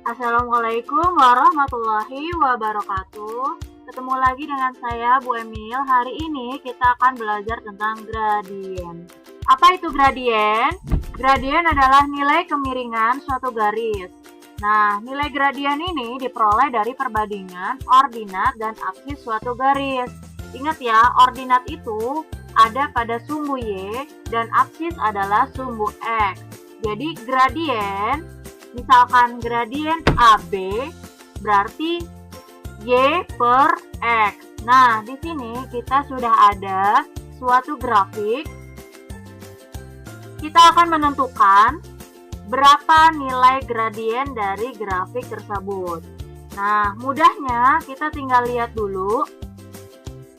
Assalamualaikum warahmatullahi wabarakatuh. Ketemu lagi dengan saya, Bu Emil. Hari ini kita akan belajar tentang gradien. Apa itu gradien? Gradien adalah nilai kemiringan suatu garis. Nah, nilai gradien ini diperoleh dari perbandingan ordinat dan absis suatu garis. Ingat ya, ordinat itu ada pada sumbu Y dan absis adalah sumbu X. Jadi gradien, misalkan gradien AB berarti Y per X. Nah, di sini kita sudah ada suatu grafik. Kita akan menentukan berapa nilai gradien dari grafik tersebut. Nah, mudahnya kita tinggal lihat dulu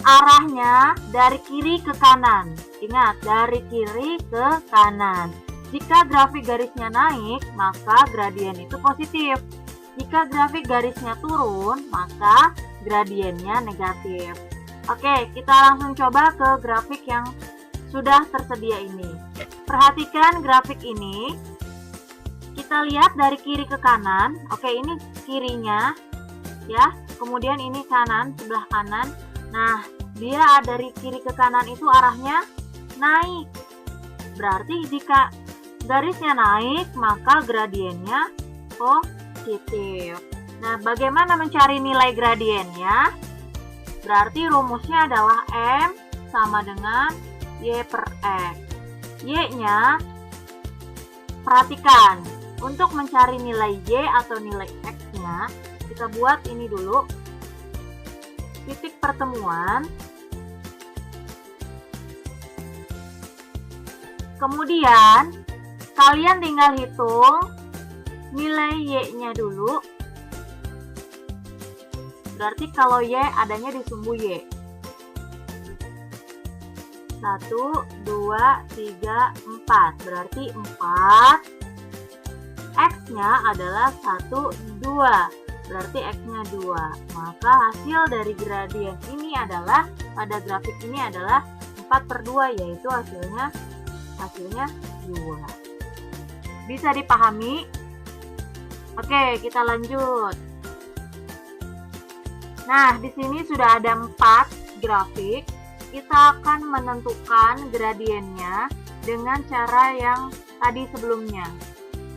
arahnya dari kiri ke kanan. Ingat, dari kiri ke kanan. Jika grafik garisnya naik, maka gradien itu positif. Jika grafik garisnya turun, maka gradiennya negatif. Oke, kita langsung coba ke grafik yang sudah tersedia ini. Perhatikan grafik ini. Kita lihat dari kiri ke kanan. Oke, ini kirinya ya. Kemudian ini kanan, sebelah kanan. Nah, dia dari kiri ke kanan itu arahnya naik. Berarti jika garisnya naik, maka gradiennya positif. Nah, bagaimana mencari nilai gradiennya? Berarti rumusnya adalah M sama dengan Y per X. Y-nya, perhatikan, untuk mencari nilai Y atau nilai X-nya, kita buat ini dulu, titik pertemuan. Kemudian kalian tinggal hitung nilai Y-nya dulu. Berarti kalau Y adanya di sumbu Y. 1, 2, 3, 4. Berarti 4. X-nya adalah 1, 2. Berarti X-nya 2. Maka hasil dari gradien ini adalah, pada grafik ini adalah 4 per 2, yaitu hasilnya 2. Bisa dipahami? Oke, kita lanjut. Nah, di sini sudah ada 4 grafik. Kita akan menentukan gradiennya dengan cara yang tadi sebelumnya.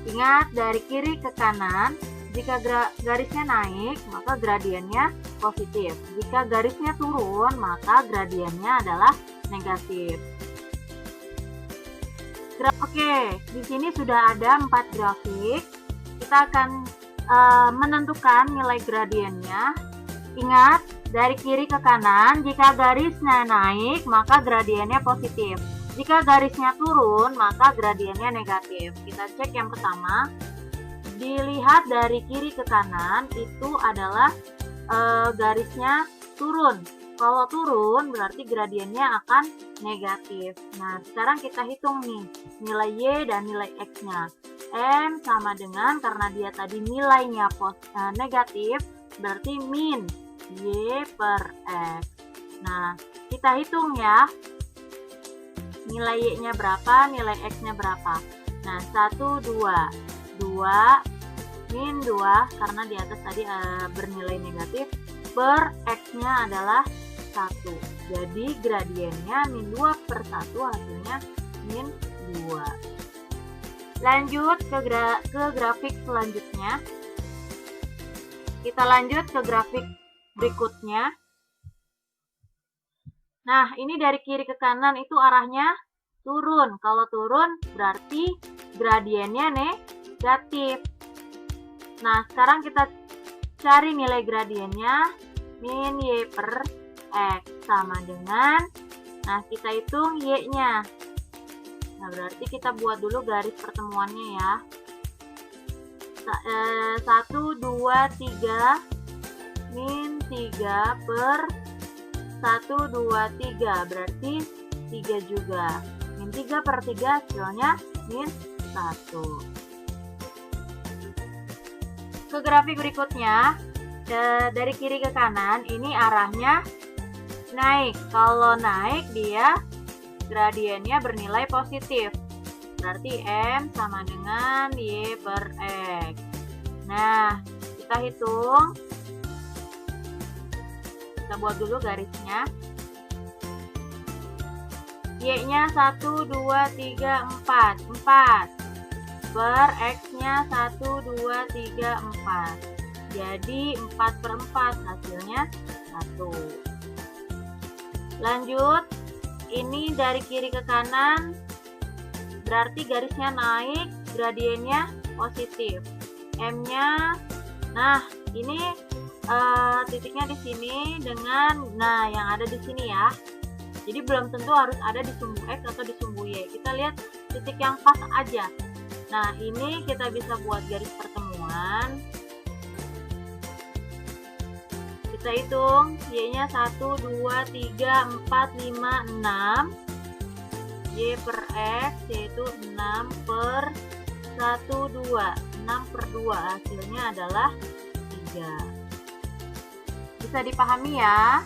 Ingat, dari kiri ke kanan, jika garisnya naik, maka gradiennya positif. Jika garisnya turun, maka gradiennya adalah negatif. Oke, di sini sudah ada 4 grafik. Kita akan menentukan nilai gradiennya. Ingat, dari kiri ke kanan, jika garisnya naik, maka gradiennya positif. Jika garisnya turun, maka gradiennya negatif. Kita cek yang pertama. Dilihat dari kiri ke kanan, itu adalah garisnya turun. Kalau turun, berarti gradiennya akan negatif. Nah, sekarang kita hitung nih, nilai Y dan nilai X-nya. M sama dengan, karena dia tadi nilainya negatif, berarti min Y per X. Nah, kita hitung ya, nilai Y-nya berapa, nilai X-nya berapa. Nah, 1, 2. 2 min 2, karena di atas tadi bernilai negatif, per X-nya adalah 1. Jadi gradiennya min 2 per 1, hasilnya min 2. Lanjut ke grafik selanjutnya. Kita lanjut ke grafik berikutnya. Nah, ini dari kiri ke kanan itu arahnya turun. Kalau turun berarti gradiennya negatif. Nah, sekarang kita cari nilai gradiennya, min Y per X sama dengan, nah kita hitung Y-nya. Nah, berarti kita buat dulu garis pertemuannya ya. 1, 2, 3, min 3 per 1, 2, 3, berarti 3 juga. Min 3 per 3 hasilnya min 1. Ke grafik berikutnya, dari kiri ke kanan, ini arahnya naik. Kalau naik, dia gradiennya bernilai positif. Berarti M sama dengan Y per X. Nah, kita hitung. Kita buat dulu garisnya. Y-nya 1, 2, 3, 4. 4. Per X-nya 1, 2, 3, 4. Jadi 4/4 hasilnya 1. Lanjut, ini dari kiri ke kanan, berarti garisnya naik, gradiennya positif. M-nya, nah ini titiknya di sini dengan, nah yang ada di sini ya. Jadi belum tentu harus ada di sumbu X atau di sumbu Y. Kita lihat titik yang pas aja. Nah, ini kita bisa buat garis pertemuan. Kita hitung, Y-nya 1, 2, 3, 4, 5, 6. Y per X yaitu 6 per 1, 2. 6 per 2 hasilnya adalah 3. Bisa dipahami ya?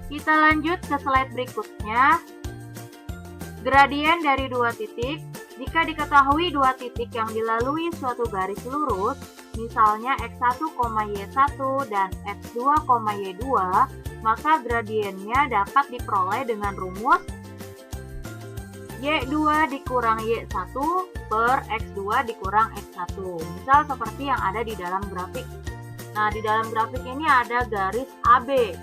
Kita lanjut ke slide berikutnya. Gradien dari dua titik. Jika diketahui dua titik yang dilalui suatu garis lurus, misalnya X1, Y1 dan X2, Y2, maka gradiennya dapat diperoleh dengan rumus Y2 dikurang Y1 per X2 dikurang X1. Misal seperti yang ada di dalam grafik. Nah, di dalam grafik ini ada garis AB.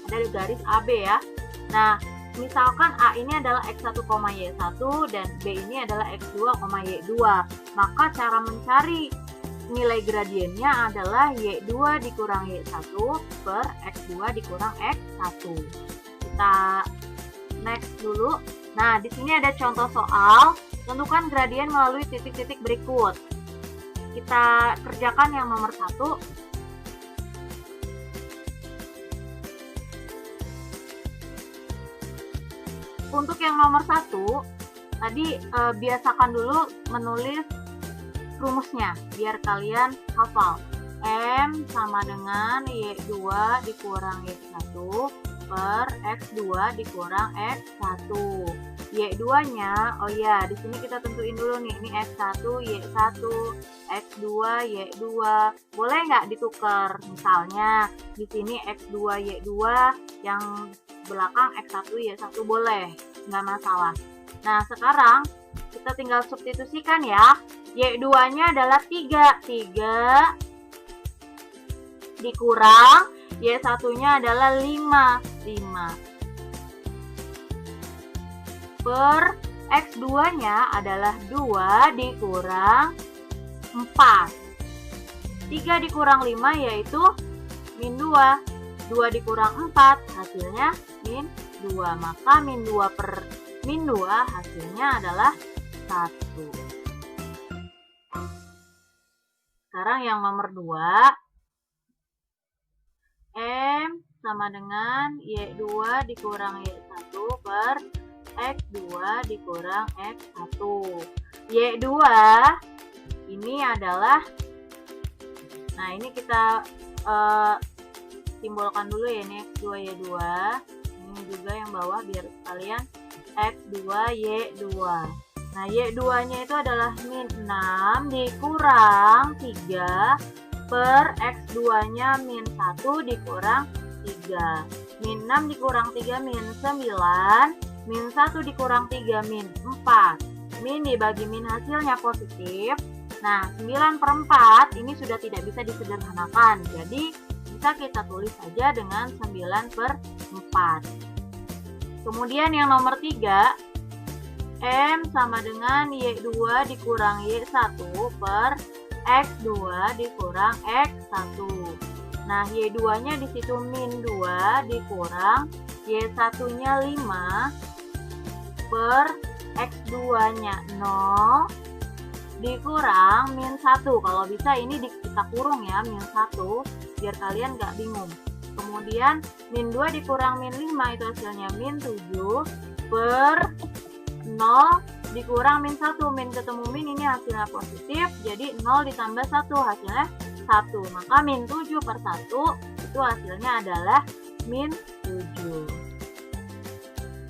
Ada garis AB ya. Nah, misalkan A ini adalah X1, Y1 dan B ini adalah X2, Y2. Maka cara mencari nilai gradiennya adalah Y2 dikurang Y1 per X2 dikurang X1. Kita next dulu. Nah, di sini ada contoh soal. Tentukan gradien melalui titik-titik berikut. Kita kerjakan yang nomor 1. Untuk yang nomor 1, tadi biasakan dulu menulis rumusnya, biar kalian hafal. M sama dengan Y2 dikurang Y1 per X2 dikurang X1. Y2-nya, oh ya, di sini kita tentuin dulu nih, ini X1, Y1, X2, Y2. Boleh nggak ditukar? Misalnya, di sini X2, Y2, yang belakang X1, Y1 boleh, nggak masalah. Nah, sekarang kita tinggal substitusikan ya. Y2-nya adalah 3. 3 dikurang Y1-nya adalah 5. 5. Per X2-nya adalah 2 dikurang 4. 3 dikurang 5 yaitu min 2. 2 dikurang 4 hasilnya min 2. Maka min 2 per min 2 hasilnya adalah 1. Sekarang yang nomor 2. M sama dengan Y2 dikurang Y1 per X2 dikurang X1. Y2 ini adalah, nah ini kita simbolkan dulu ya, ini X2 Y2. Ini juga yang bawah biar kalian X2 Y2. Nah, Y2-nya itu adalah min 6 dikurang 3 per X2-nya min 1 dikurang 3. Min 6 dikurang 3 min 9. Min 1 dikurang 3 min 4. Min dibagi min hasilnya positif. Nah, 9 per 4 ini sudah tidak bisa disederhanakan. Jadi, bisa kita tulis saja dengan 9 per 4. Kemudian yang nomor 3, M sama dengan Y2 dikurang Y1 per X2 dikurang X1. Nah, Y2-nya di situ min 2 dikurang Y1-nya 5 per X2-nya 0 dikurang min 1. Kalau bisa ini kita kurung ya, min 1, biar kalian nggak bingung. Kemudian min 2 dikurang min 5 itu hasilnya min 7 per 0 dikurang min 1. Min ketemu min ini hasilnya positif, jadi 0 ditambah 1 hasilnya 1. Maka min 7 per 1 itu hasilnya adalah min 7.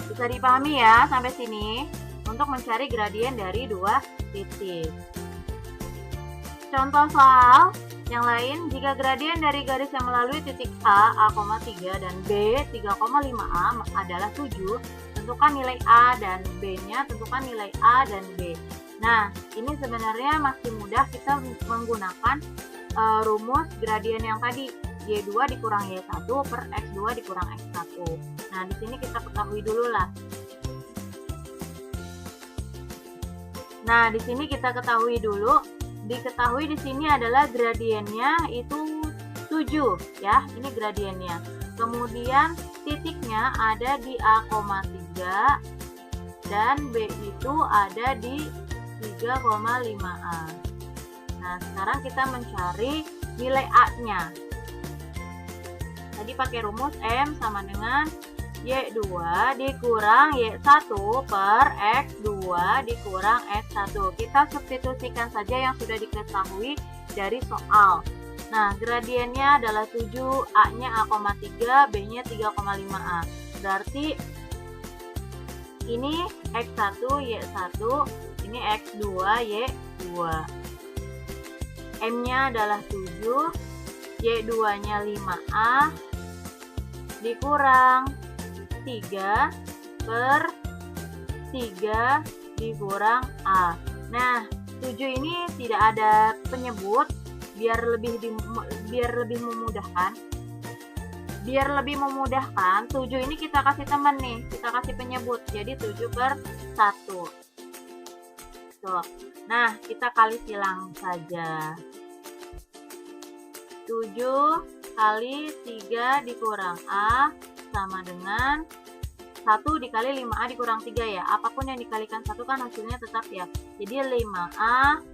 Bisa dipahami ya sampai sini untuk mencari gradien dari dua titik. Contoh soal yang lain, jika gradien dari garis yang melalui titik A, A,3 dan B, 3,5A adalah 7, tentukan nilai A dan B-nya, tentukan nilai A dan B. Nah, ini sebenarnya masih mudah kita menggunakan rumus gradien yang tadi, Y2 dikurang Y1 per X2 dikurang X1. Nah, di sini kita ketahui dulu lah. Nah, di sini kita ketahui dulu. Diketahui di sini adalah gradiennya itu 7 ya. Ini gradiennya. Kemudian titiknya ada di A,3 dan B itu ada di 3,5A. Nah, sekarang kita mencari nilai A-nya. Tadi pakai rumus M sama dengan Y2 dikurang Y1 per X2 dikurang X1. Kita substitusikan saja yang sudah diketahui dari soal. Nah, gradiennya adalah 7, A-nya A,3, B-nya 3,5A. Berarti ini X1, Y1, ini X2, Y2. M-nya adalah 7, Y2-nya 5A, dikurang 3 per 3 dikurang A. Nah, 7 ini tidak ada penyebut biar lebih memudahkan. Biar lebih memudahkan, 7 ini kita kasih teman nih, kita kasih penyebut. Jadi 7 per 1. Tuh. Nah, kita kali silang saja. 7 kali 3 dikurang A sama dengan 1 dikali 5A dikurang 3 ya. Apapun yang dikalikan 1 kan hasilnya tetap ya. Jadi 5A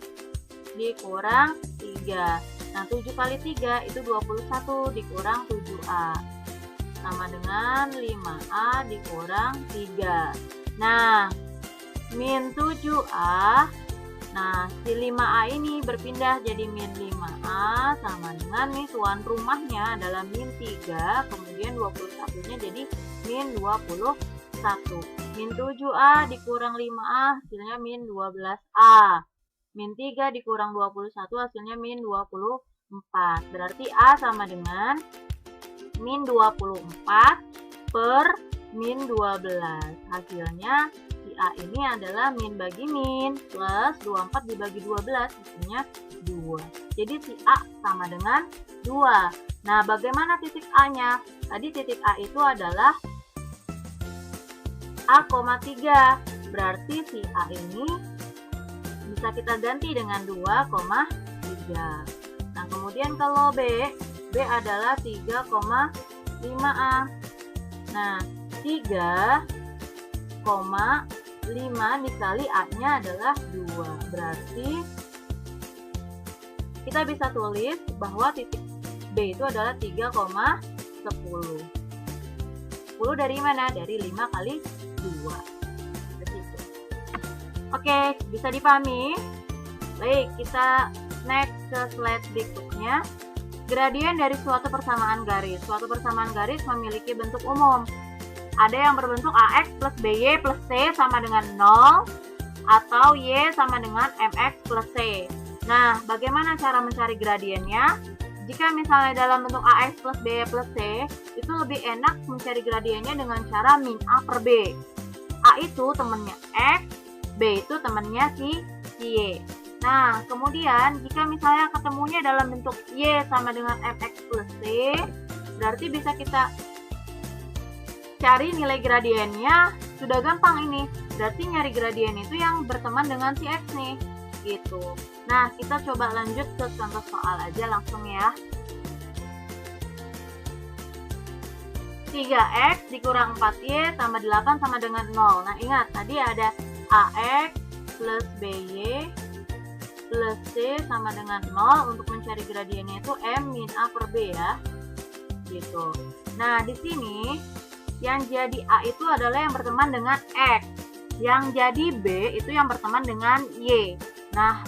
dikurang 3. Nah, 7 kali 3 itu 21 dikurang 7A. Sama dengan 5A dikurang 3. Nah, min 7A. Nah, si 5A ini berpindah jadi min 5A sama dengan nih tuan rumahnya adalah min 3, kemudian 21-nya jadi min 21. Min 7A dikurang 5A hasilnya min 12A. Min 3 dikurang 21 hasilnya min 24. Berarti A sama dengan min 24 per min 12. Hasilnya si A ini adalah min bagi min plus 24 dibagi 12 hasilnya 2. Jadi si A sama dengan 2. Nah, bagaimana titik A-nya? Tadi titik A itu adalah A,3. Berarti si A ini bisa kita ganti dengan 2,3. Nah, kemudian kalau B adalah 3,5A. Nah, 3,5 dikali A-nya adalah 2. Berarti kita bisa tulis bahwa titik B itu adalah 3,10. 10 dari mana? Dari 5 kali 2. Begitu. Oke, bisa dipahami? Baik, kita next ke slide berikutnya. Gradien dari suatu persamaan garis. Suatu persamaan garis memiliki bentuk umum. Ada yang berbentuk AX plus BY plus C sama dengan 0 atau Y sama dengan MX plus C. Nah, bagaimana cara mencari gradiennya? Jika misalnya dalam bentuk AX plus BY plus C, itu lebih enak mencari gradiennya dengan cara min A per B. A itu temannya X, B itu temannya si Y. Nah, kemudian jika misalnya ketemunya dalam bentuk Y sama dengan MX plus C, berarti bisa kita cari nilai gradiennya. Sudah gampang ini. Berarti nyari gradien itu yang berteman dengan si X nih. Gitu. Nah, kita coba lanjut ke contoh soal aja langsung ya. 3X dikurang 4Y tambah 8 sama dengan 0. Nah, ingat tadi ada AX plus BY plus C sama dengan 0. Untuk mencari gradiennya itu M min A per B ya. Gitu. Nah, di sini yang jadi A itu adalah yang berteman dengan X. Yang jadi B itu yang berteman dengan Y. Nah,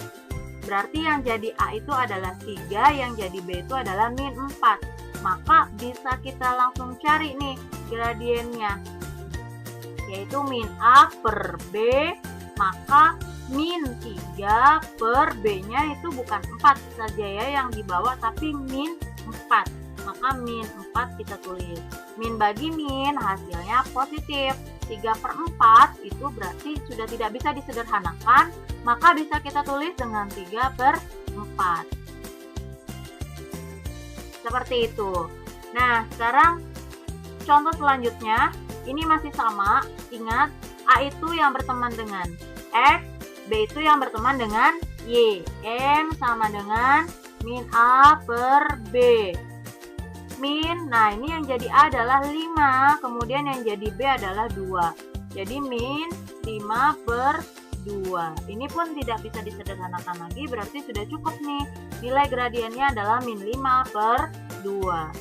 berarti yang jadi A itu adalah 3, yang jadi B itu adalah min 4. Maka bisa kita langsung cari nih gradiennya. Yaitu min A per B, maka min 3 per B-nya itu bukan 4 saja ya yang dibawa, tapi min 4. Maka min 4 kita tulis. Min bagi min hasilnya positif. 3/4 itu berarti sudah tidak bisa disederhanakan, maka bisa kita tulis dengan 3/4. Seperti itu. Nah, sekarang contoh selanjutnya, ini masih sama. Ingat, A itu yang berteman dengan X, B itu yang berteman dengan Y. M sama dengan min A per B. Min, nah ini yang jadi A adalah 5, kemudian yang jadi B adalah 2. Jadi min 5/2. Ini pun tidak bisa disederhanakan lagi, berarti sudah cukup nih. Nilai gradiennya adalah min 5/2.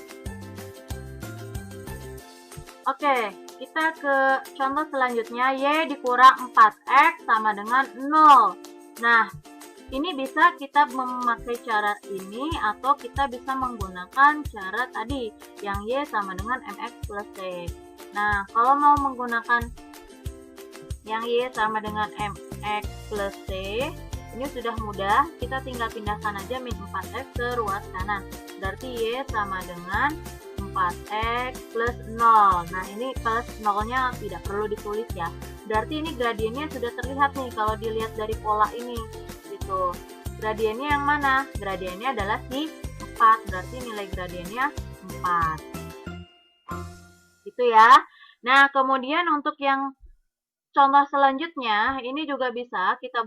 Oke, kita ke contoh selanjutnya. Y dikurang 4X sama dengan 0. Nah, ini bisa kita memakai cara ini atau kita bisa menggunakan cara tadi yang Y sama dengan MX plus C. Nah, kalau mau menggunakan yang Y sama dengan MX plus C, ini sudah mudah. Kita tinggal pindahkan aja min 4X ke ruas kanan. Berarti Y sama dengan 4X plus 0. Nah, ini plus 0-nya tidak perlu ditulis ya. Berarti ini gradiennya sudah terlihat nih kalau dilihat dari pola ini. Gitu. Gradiennya yang mana? Gradiennya adalah si 4. Berarti nilai gradiennya 4. Gitu ya. Nah, kemudian untuk yang contoh selanjutnya, ini juga bisa kita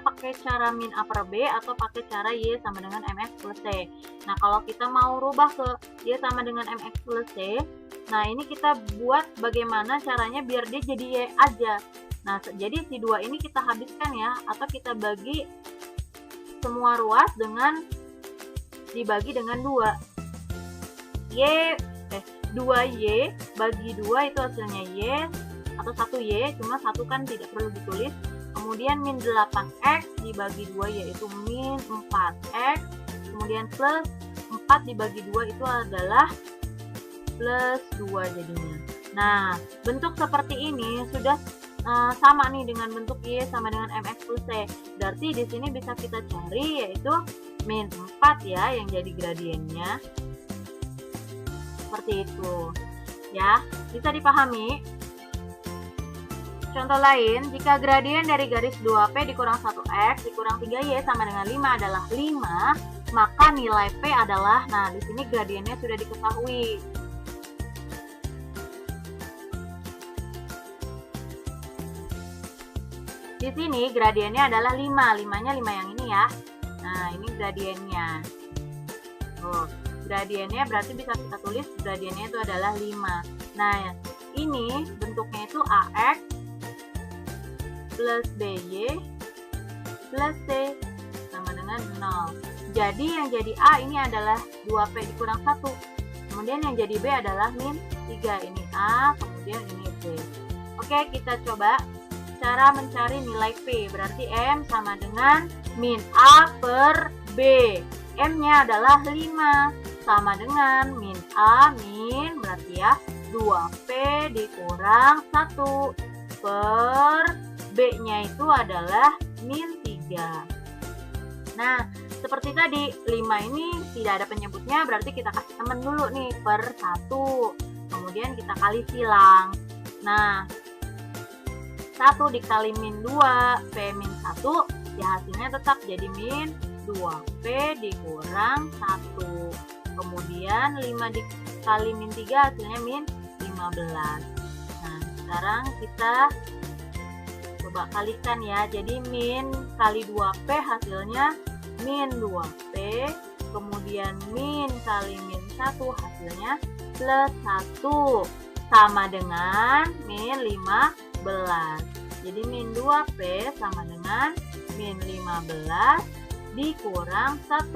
pakai cara min A per B atau pakai cara Y sama dengan MX plus C. Nah, kalau kita mau rubah ke Y sama dengan MX plus C, nah ini kita buat bagaimana caranya biar dia jadi Y aja. Nah, jadi si 2 ini kita habiskan ya, atau kita bagi semua ruas dengan dibagi dengan 2. 2Y bagi 2 itu hasilnya Y, atau 1Y, cuma 1 kan tidak perlu ditulis. Kemudian min 8X dibagi 2 yaitu min 4X. Kemudian plus 4 dibagi 2 itu adalah plus 2 jadinya. Nah, bentuk seperti ini sudah sama nih dengan bentuk Y sama dengan MX plus C. Berarti di sini bisa kita cari yaitu min 4 ya yang jadi gradiennya. Seperti itu. Ya, bisa dipahami? Contoh lain, jika gradien dari garis 2P dikurang 1X dikurang 3Y sama dengan 5 adalah 5, maka nilai P adalah, nah di sini gradiennya sudah diketahui. Di sini gradiennya adalah 5, 5-nya 5 yang ini ya. Nah, ini gradiennya. Gradiennya berarti bisa kita tulis gradiennya itu adalah 5. Nah, ini bentuknya itu AX plus BY plus C sama dengan 0. Jadi yang jadi A ini adalah 2P dikurang 1. Kemudian yang jadi B adalah min 3. Ini A, kemudian ini B. Oke, kita coba cara mencari nilai P. Berarti M sama dengan min A per B. M-nya adalah 5. Sama dengan min A min berarti ya 2P dikurang 1 per B-nya itu adalah min 3. Nah, seperti tadi, 5 ini tidak ada penyebutnya, berarti kita kasih teman dulu nih, per 1. Kemudian kita kali silang. Nah, 1 dikali min 2, P min 1, ya hasilnya tetap jadi min 2P dikurang 1. Kemudian 5 dikali min 3 hasilnya min 15. Nah, sekarang kita coba kalikan ya, jadi min kali 2P hasilnya min 2P, kemudian min kali min 1 hasilnya plus 1 sama dengan min 15. Jadi min 2P sama dengan min 15 dikurang 1.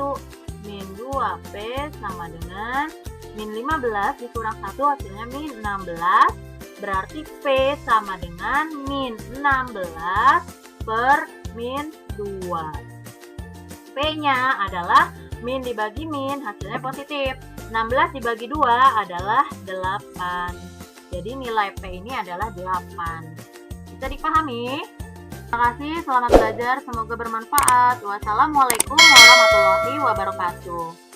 Min 2P sama dengan min 15 dikurang 1 hasilnya min 16. Berarti P sama dengan min 16 per min 2. P-nya adalah min dibagi min, hasilnya positif. 16 dibagi 2 adalah 8. Jadi nilai P ini adalah 8. Bisa dipahami? Terima kasih, selamat belajar, semoga bermanfaat. Wassalamualaikum warahmatullahi wabarakatuh.